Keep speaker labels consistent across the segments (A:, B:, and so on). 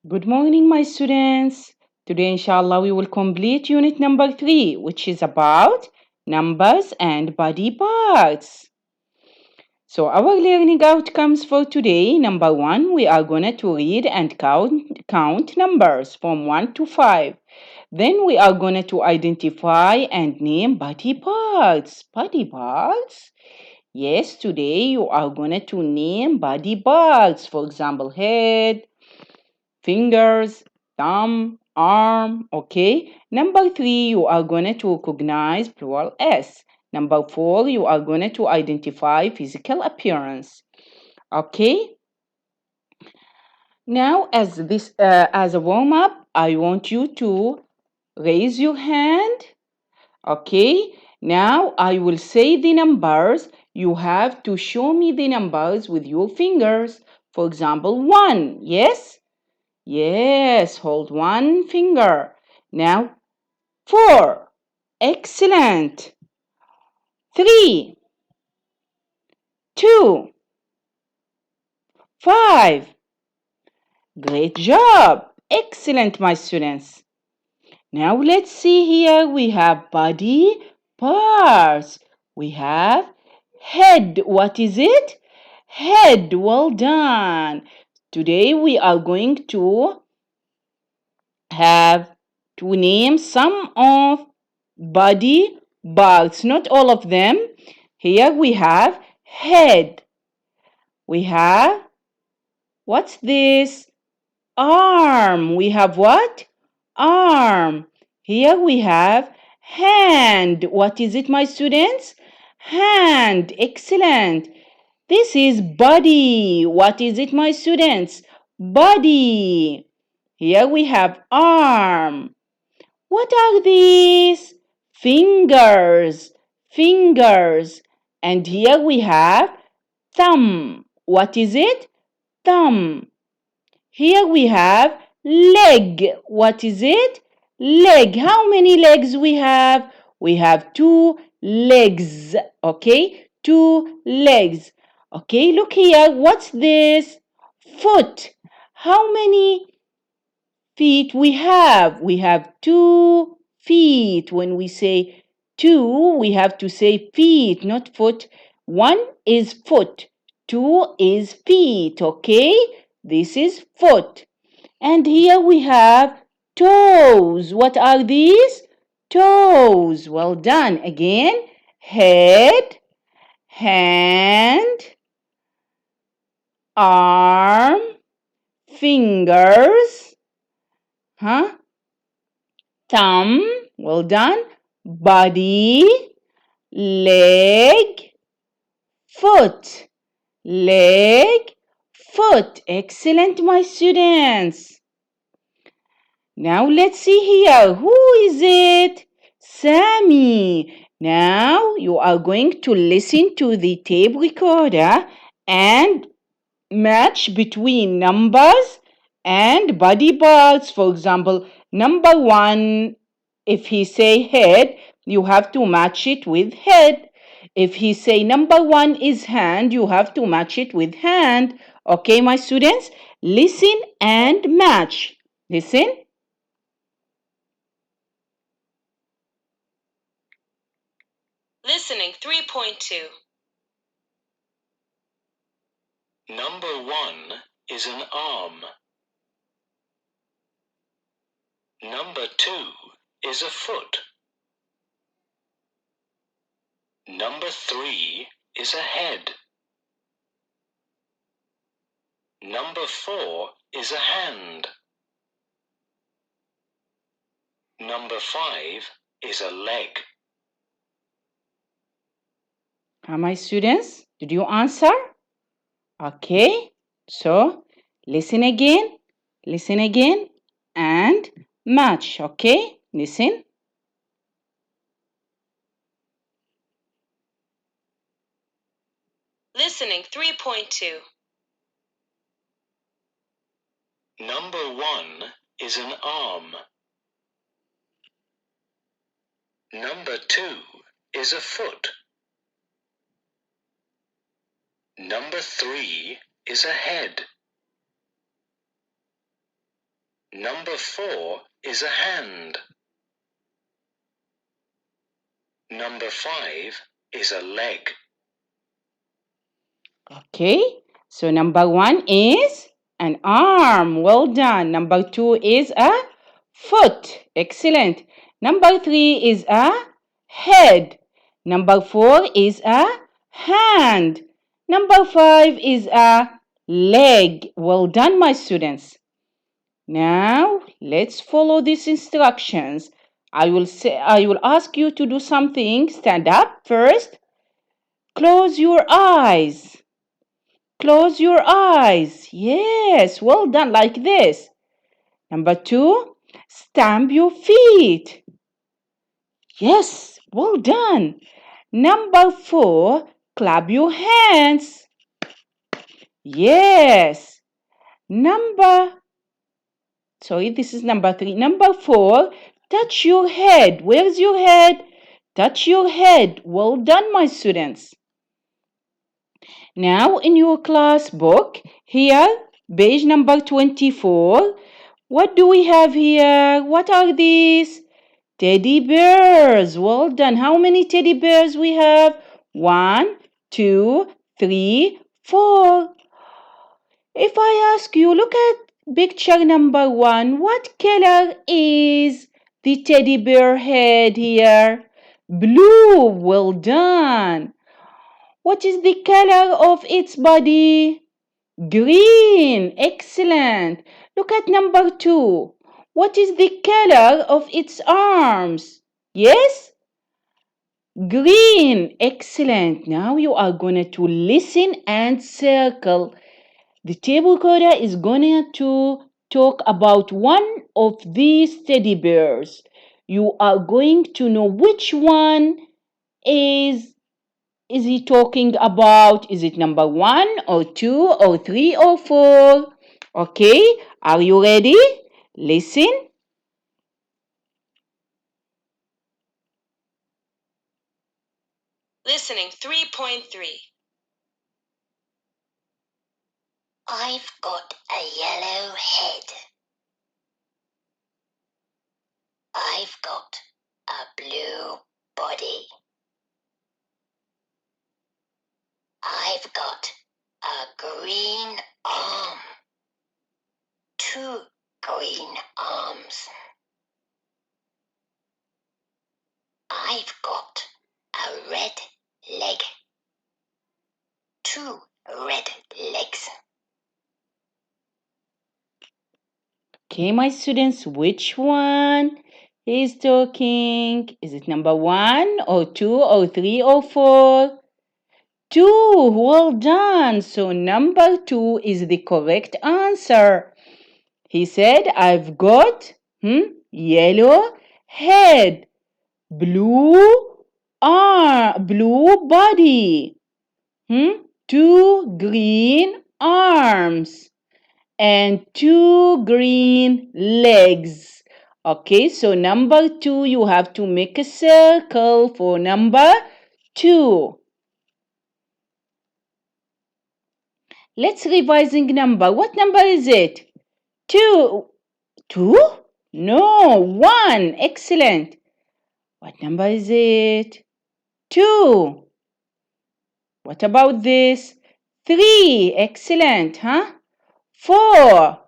A: Good morning, my students. Today, inshallah, we will complete unit number 3, which is about numbers and body parts. So, our learning outcomes for today, number 1, we are going to read and count numbers from 1 to 5. Then we are going to identify and name body parts. Body parts? Yes, today you are going to name body parts. For example, head, fingers, thumb, arm, okay? Number 3, you are going to recognize plural S. Number 4, you are going to identify physical appearance, okay? Now, as a warm up, I want you to raise your hand, okay? Now, I will say the numbers. You have to show me the numbers with your fingers. For example, 1, yes? Yes, hold one finger. Now, 4. Excellent. 3, 2, 5. Great job. Excellent, my students. Now, let's see here. We have body parts. We have head. What is it? Head. Well done. Today, we are going to have to name some of body parts, not all of them. Here we have head. We have, what's this? Arm. We have what? Arm. Here we have hand. What is it, my students? Hand. Excellent. This is body. What is it, my students? Body. Here we have arm. What are these? Fingers. Fingers. And here we have thumb. What is it? Thumb. Here we have leg. What is it? Leg. How many legs we have? We have 2 legs. Okay? 2 legs. Okay, look here. What's this? Foot. How many feet we have? We have 2 feet. When we say 2, we have to say feet, not foot. 1 is foot, 2 is feet, okay? This is foot. And here we have toes. What are these? Toes. Well done. Again, head, hand, arm, fingers, thumb, well done, body, leg, foot, leg, foot. Excellent, my students. Now let's see here. Who is it? Sammy. Now you are going to listen to the tape recorder and match between numbers and body parts. For example, number 1, if he say head, you have to match it with head. If he say number 1 is hand, you have to match it with hand. Okay, my students? Listen and match. Listen.
B: Listening 3.2. Number 1 is an arm. Number 2 is a foot. Number 3 is a head. Number 4 is a hand. Number 5 is a leg.
A: My students, did you answer? Okay, so listen again, and match. Okay, listen.
B: Listening 3.2. Number 1 is an arm. Number 2 is a foot. Number 3 is a head. Number 4 is a hand. Number 5 is a leg.
A: Okay, so number 1 is an arm. Well done. Number 2 is a foot. Excellent. Number 3 is a head. Number 4 is a hand. Number 5 is a leg. Well done, my students. Now, let's follow these instructions. I will ask you to do something. Stand up first. Close your eyes. Close your eyes. Yes, well done, like this. Number 2, stamp your feet. Yes, well done. Number 4, clap your hands. Yes. This is number 3. Number 4, touch your head. Where's your head? Touch your head. Well done, my students. Now, in your class book, here, page number 24, what do we have here? What are these? Teddy bears. Well done. How many teddy bears we have? 1, 2, 3, 4. If I ask you, look at picture number 1. What color is the teddy bear head here? Blue. Well done. What is the color of its body? Green. Excellent. Look at number 2. What is the color of its arms? Yes? Green. Excellent. Now you are going to listen and circle. The table recorder is going to talk about one of these teddy bears. You are going to know which one is he talking about? Is it number 1 or 2 or 3 or 4? Okay, are you ready? Listen.
C: Listening 3.3.
D: I've got a yellow head. I've got a blue body. I've got a green arm. 2 green arms. I've got a red leg. 2 red legs.
A: Okay, my students, which one is talking? Is it number 1 or 2 or 3 or 4? 2. Well done. So number 2 is the correct answer. He said, I've got yellow head, blue body, 2 green arms, and 2 green legs. Okay, so number 2, you have to make a circle for number 2. Let's revising number. What number is it? 2. 2? No, 1. Excellent. What number is it? 2. What about this? 3. Excellent, huh? 4.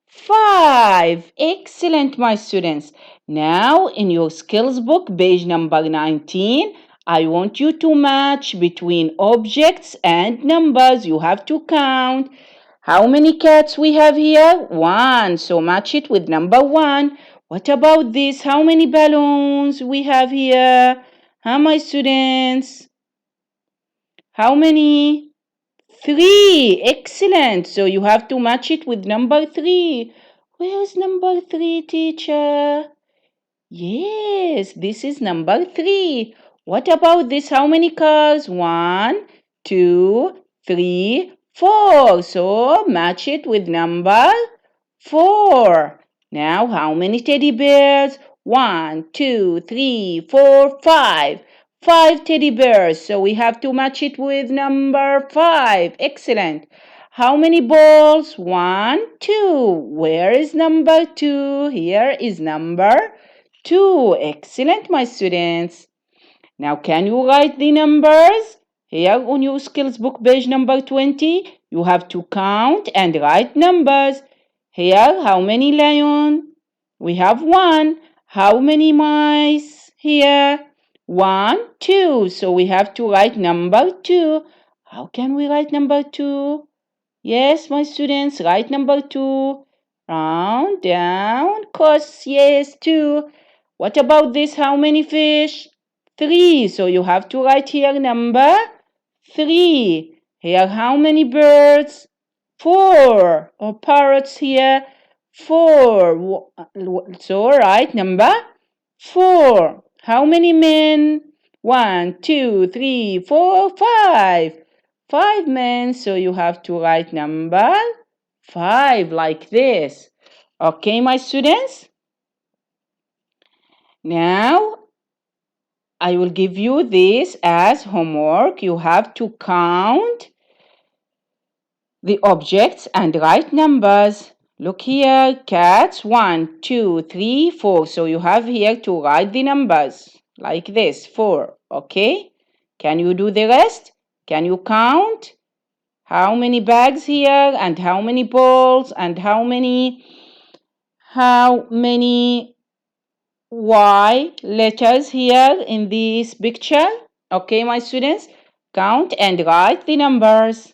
A: 5. Excellent, my students. Now, in your skills book, page number 19, I want you to match between objects and numbers. You have to count. How many cats we have here? 1. So match it with number 1. What about this? How many balloons we have here? Huh, my students? How many? 3. Excellent. So you have to match it with number 3. Where's number 3, teacher? Yes, this is number 3. What about this? How many cars? 1, 2, 3, 4. So match it with number 4. Now, how many teddy bears? 1, 2, 3, 4, 5. 5 teddy bears. So we have to match it with number 5. Excellent. How many balls? 1, 2. Where is number 2? Here is number 2. Excellent, my students. Now, can you write the numbers? Here on your skills book, page number 20, you have to count and write numbers. Here, how many lions? We have 1. How many mice? Here, 1, 2. So we have to write number 2. How can we write number 2? Yes, my students, write number 2. Round, down, cross. Yes, 2. What about this? How many fish? 3. So you have to write here number 3. Here, how many birds? 4. Or parrots here? 4. So write number 4. How many men? 1, 2, 3, 4, 5. 5 men. So you have to write number 5 like this. Okay, my students? Now, I will give you this as homework. You have to count the objects and write numbers. Look here, cats, 1, 2, 3, 4. So you have here to write the numbers like this, 4. Okay? Can you do the rest? Can you count? How many bags here and how many balls and how many Y letters here in this picture? Okay, my students, count and write the numbers.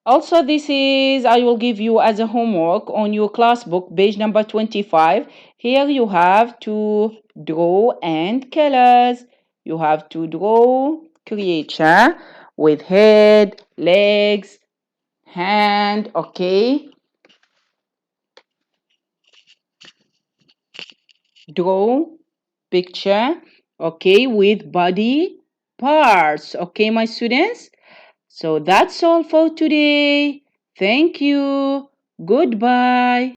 A: Also, I will give you as a homework on your class book, page number 25. Here you have to draw and colors. You have to draw creature with head, legs, hand, okay? Draw picture, okay, with body parts, okay, my students? So that's all for today. Thank you. Goodbye.